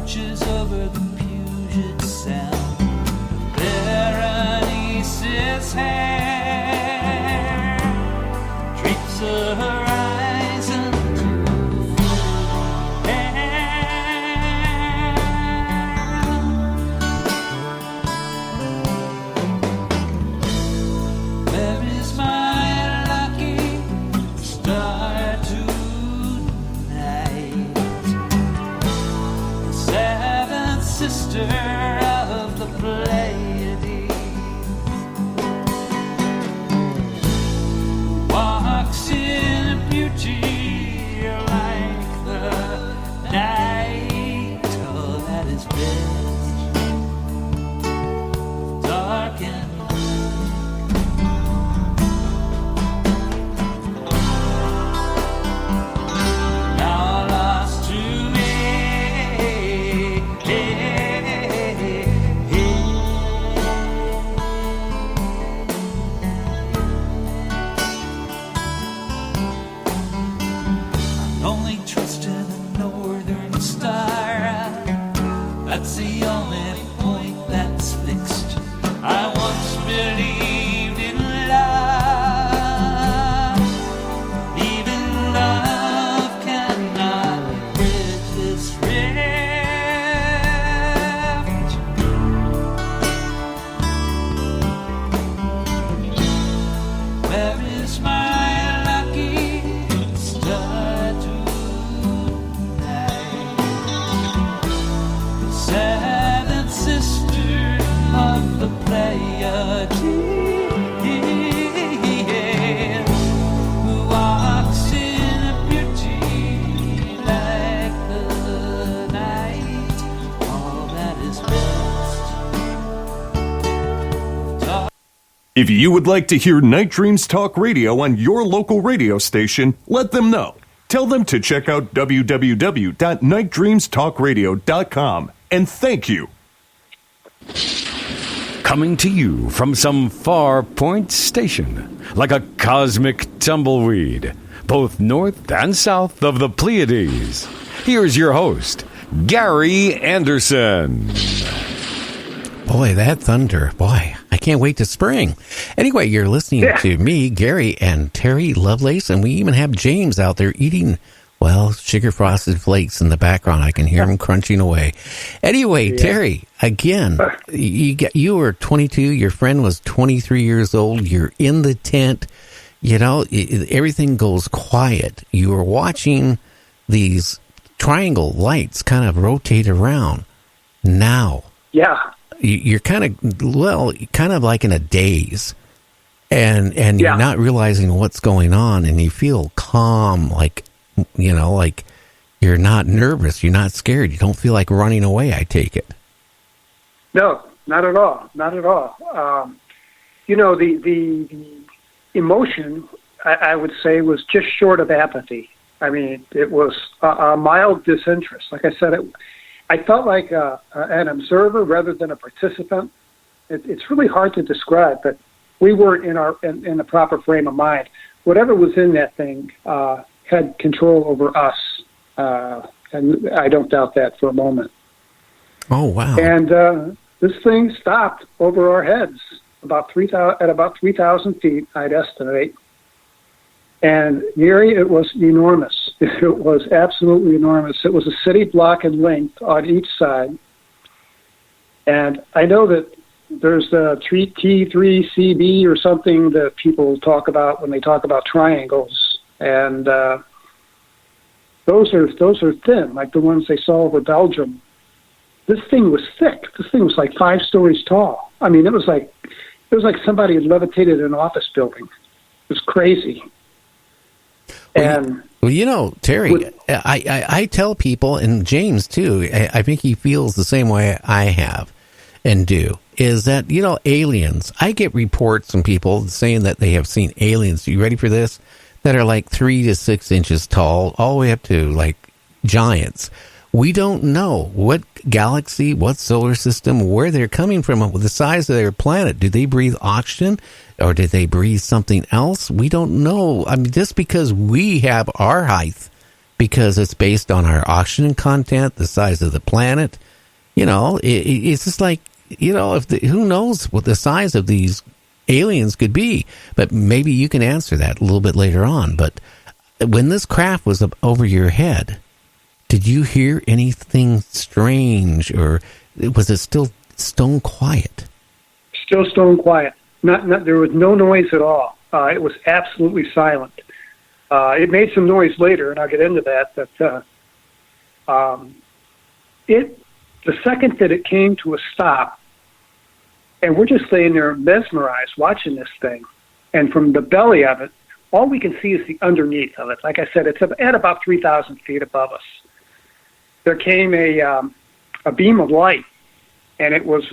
watches over the Puget Sound. Berenice's hair drapes the horizon to Where is my lucky star tonight? The seventh sister of the Pleiades walks in beauty like the night. Oh, that is best, dark and now lost to me. Only trust in the northern star. That's the only point that's fixed. I once believed in love. Even love cannot bridge this rift. Where is my lucky star tonight? The seventh sister of the Pleiades, who walks in a beauty like the night. All that is best. If you would like to hear Night Dreams Talk Radio on your local radio station, let them know. Tell them to check out www.nightdreamstalkradio.com. And thank you. Coming to you from some far point station, like a cosmic tumbleweed, both north and south of the Pleiades. Here's your host, Gary Anderson. Boy, that thunder. Boy, I can't wait to spring. Anyway, you're listening to me, Gary, and Terry Lovelace, and we even have James out there eating, well, sugar frosted flakes in the background. I can hear him crunching away. Anyway, Terry, again, you were 22. Your friend was 23 years old. You're in the tent. You know, everything goes quiet. You were watching these triangle lights kind of rotate around. Now, you're kind of like in a daze, and you're not realizing what's going on, and you feel calm, like you're not nervous, you're not scared, you don't feel like running away. I take it. No, not at all. Not at all. The emotion, I would say, was just short of apathy. I mean, it was a mild disinterest. Like I said, I felt like an observer rather than a participant. It's really hard to describe, but we weren't in the proper frame of mind. Whatever was in that thing had control over us, and I don't doubt that for a moment. Oh, wow. And this thing stopped over our heads at about 3,000 feet, I'd estimate. And Gary, it was enormous. It was absolutely enormous. It was a city block in length on each side. And I know that there's the T3CB or something that people talk about when they talk about triangles. And those are thin, like the ones they saw over Belgium. This thing was thick. This thing was like 5 stories tall. I mean, it was like somebody had levitated an office building. It was crazy. Well, Terry, I tell people, and James too, I think he feels the same way I have and do, is that, aliens, I get reports from people saying that they have seen aliens, you ready for this, that are like 3 to 6 inches tall, all the way up to like giants. We don't know what galaxy, what solar system, where they're coming from, the size of their planet. Do they breathe oxygen, or did they breathe something else? We don't know. I mean, just because we have our height because it's based on our oxygen content, the size of the planet. It's just like, who knows what the size of these aliens could be. But maybe you can answer that a little bit later on. But when this craft was up over your head, did you hear anything strange, or was it still stone quiet? Still stone quiet. Not there was no noise at all. It was absolutely silent. It made some noise later, and I'll get into that. But the second that it came to a stop, and we're just laying there mesmerized watching this thing, and from the belly of it, all we can see is the underneath of it. Like I said, it's at about 3,000 feet above us. There came a beam of light, and it was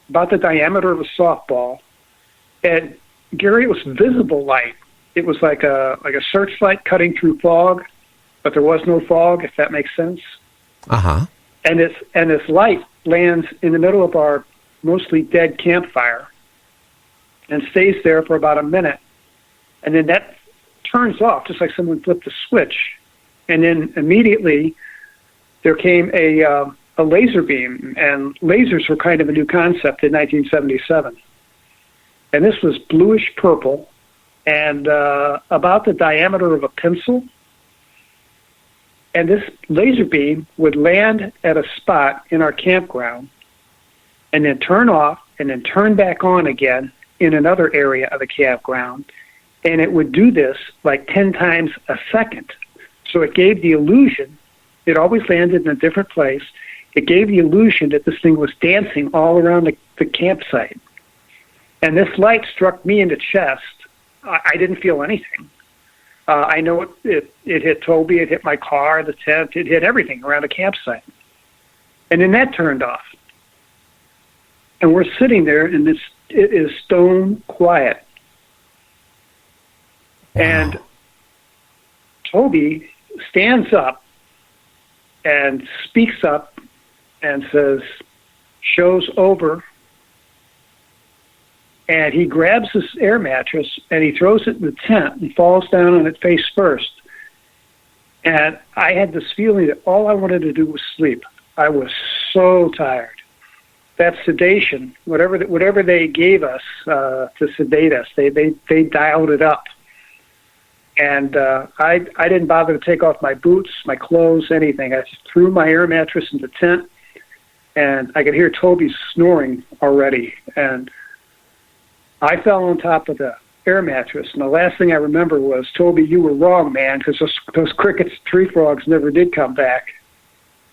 about the diameter of a softball. And Gary, it was visible light. It was like a searchlight cutting through fog, but there was no fog, if that makes sense. Uh-huh. And this light lands in the middle of our mostly dead campfire and stays there for about a minute. And then that turns off, just like someone flipped a switch. And then immediately there came a laser beam, and lasers were kind of a new concept in 1977. And this was bluish purple and about the diameter of a pencil. And this laser beam would land at a spot in our campground and then turn off and then turn back on again in another area of the campground. And it would do this like 10 times a second. So it gave the illusion, it always landed in a different place. It gave the illusion that this thing was dancing all around the campsite. And this light struck me in the chest. I didn't feel anything. I know it hit Toby, it hit my car, the tent, it hit everything around the campsite. And then that turned off. And we're sitting there, and it is stone quiet. Wow. And Toby stands up and speaks up and says, "Show's over." And he grabs this air mattress and he throws it in the tent and falls down on it face first. And I had this feeling that all I wanted to do was sleep. I was so tired. That sedation, whatever they gave us to sedate us, they dialed it up. And I didn't bother to take off my boots, my clothes, anything. I just threw my air mattress in the tent, and I could hear Toby snoring already. And I fell on top of the air mattress, and the last thing I remember was, "Toby, you were wrong, man, because those crickets, tree frogs, never did come back."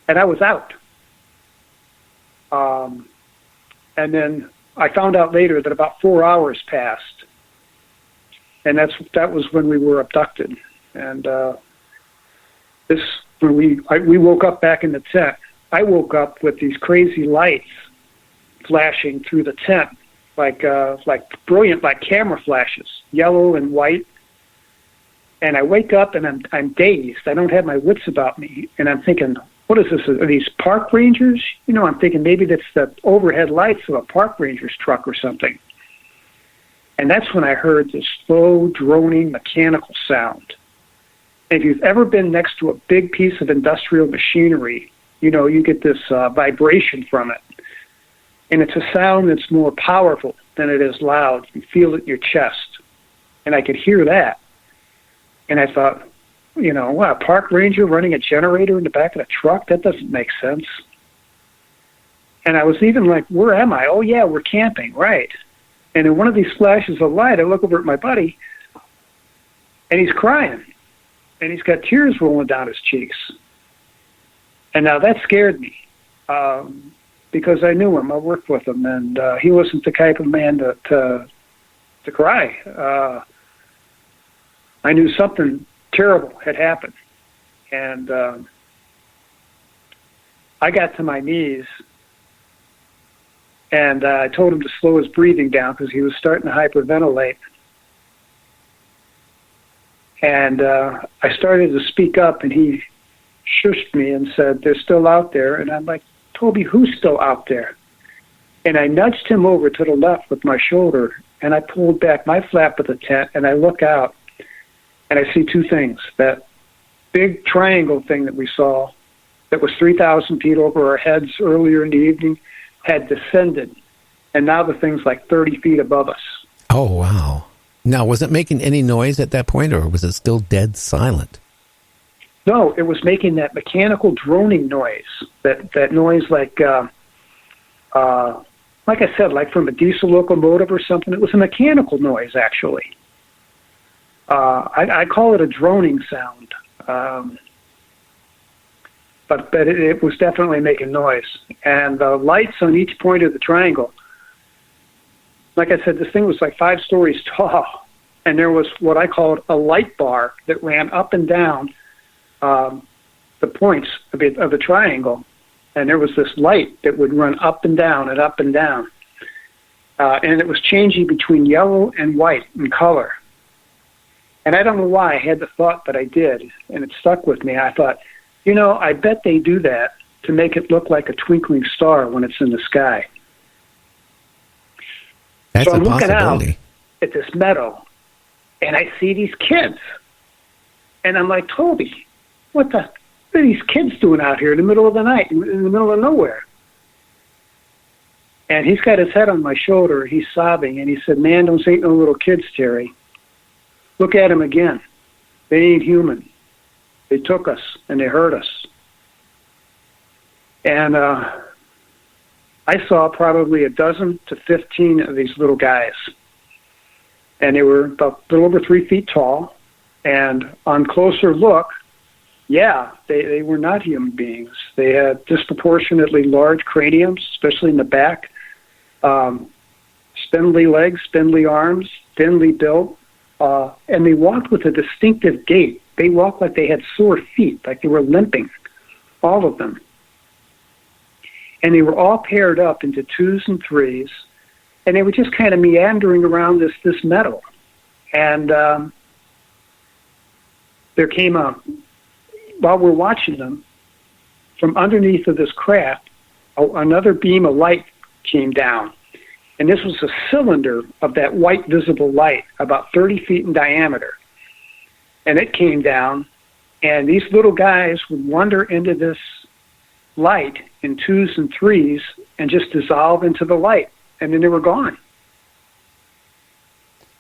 And I was out. And then I found out later that about 4 hours passed, and that was when we were abducted. And when we woke up back in the tent. I woke up with these crazy lights flashing through the tent. Like brilliant, like camera flashes, yellow and white. And I wake up and I'm dazed. I don't have my wits about me. And I'm thinking, what is this? Are these park rangers? I'm thinking maybe that's the overhead lights of a park ranger's truck or something. And that's when I heard this slow, droning, mechanical sound. And if you've ever been next to a big piece of industrial machinery, you get this vibration from it. And it's a sound that's more powerful than it is loud. You feel it in your chest. And I could hear that. And I thought, a park ranger running a generator in the back of a truck? That doesn't make sense. And I was even like, where am I? Oh, yeah, we're camping, right. And in one of these flashes of light, I look over at my buddy, and he's crying. And he's got tears rolling down his cheeks. And now that scared me. Because I knew him, I worked with him, and he wasn't the type of man to cry. I knew something terrible had happened, and I got to my knees, and I told him to slow his breathing down because he was starting to hyperventilate. And I started to speak up, and he shushed me and said, "They're still out there," and I'm like, "Toby, who's still out there?" And I nudged him over to the left with my shoulder, and I pulled back my flap of the tent, and I look out, and I see two things, that big triangle thing that we saw that was 3,000 feet over our heads earlier in the evening had descended, and now the thing's like 30 feet above us. Oh, wow. Now, was it making any noise at that point, or was it still dead silent? No, it was making that mechanical droning noise, that noise like I said, like from a diesel locomotive or something. It was a mechanical noise, actually. I call it a droning sound. But it was definitely making noise. And the lights on each point of the triangle, like I said, this thing was like 5 stories tall. And there was what I called a light bar that ran up and down the points of the triangle. And there was this light that would run up and down and up and down. And it was changing between yellow and white in color. And I don't know why I had the thought, but I did. And it stuck with me. I thought, I bet they do that to make it look like a twinkling star when it's in the sky. That's so I'm a looking out possibility. at this meadow, and I see these kids. And I'm like, Toby, what are these kids doing out here in the middle of the night, in the middle of nowhere? And he's got his head on my shoulder. He's sobbing, and he said, man, those ain't no little kids, Terry. Look at them again. They ain't human. They took us, and they hurt us. And I saw probably 12 to 15 of these little guys. And they were about a little over 3 feet tall. And on closer look, they were not human beings. They had disproportionately large craniums, especially in the back, spindly legs, spindly arms, thinly built, and they walked with a distinctive gait. They walked like they had sore feet, like they were limping, all of them. And they were all paired up into 2s and 3s, and they were just kind of meandering around this meadow. And there came while we're watching them, from underneath of this craft, another beam of light came down. And this was a cylinder of that white visible light, about 30 feet in diameter. And it came down, and these little guys would wander into this light in 2s and 3s and just dissolve into the light. And then they were gone.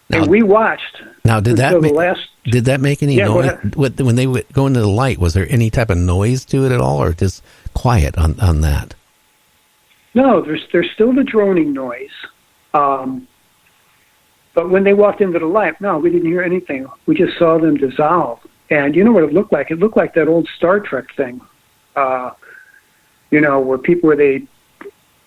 And we watched. Now, did that make any noise? When they would go into the light, was there any type of noise to it at all, or just quiet on that? No, there's still the droning noise. But when they walked into the light, no, we didn't hear anything. We just saw them dissolve. And you know what it looked like? It looked like that old Star Trek thing,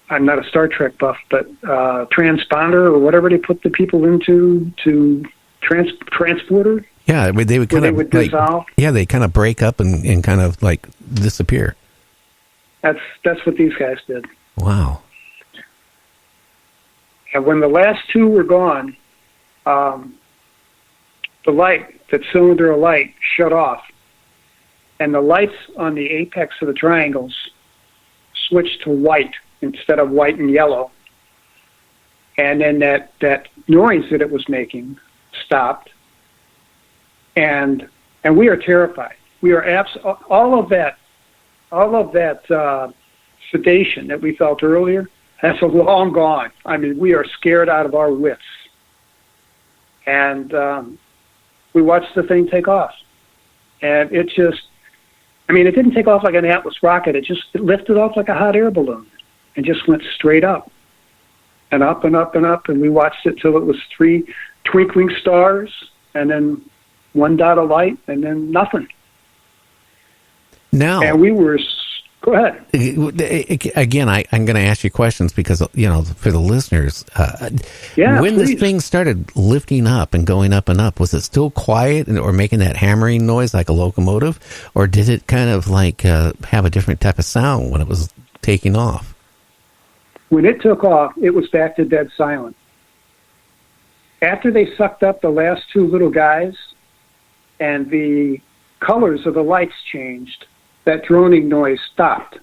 I'm not a Star Trek buff, but transponder or whatever they put the people into to transporter. Yeah, they would kind of dissolve. Yeah, they kind of break up and kind of like disappear. That's what these guys did. Wow. And when the last 2 were gone, the light, that cylinder of light, shut off. And the lights on the apex of the triangles switched to white instead of white and yellow. And then that noise that it was making stopped. And we are terrified. We are all of that sedation that we felt earlier, that's long gone. I mean, we are scared out of our wits. And we watched the thing take off. And it didn't take off like an Atlas rocket. It lifted off like a hot air balloon and just went straight up and up and up and up. And we watched it till it was 3 twinkling stars and then 1 dot of light and then nothing. Now, and we were... Go ahead. Again, I'm going to ask you questions because, for the listeners, when please. this thing started lifting up and going up and up, was it still quiet or making that hammering noise like a locomotive? Or did it kind of like have a different type of sound when it was taking off? When it took off, it was back to dead silent. After they sucked up the last 2 little guys and the colors of the lights changed, that droning noise stopped.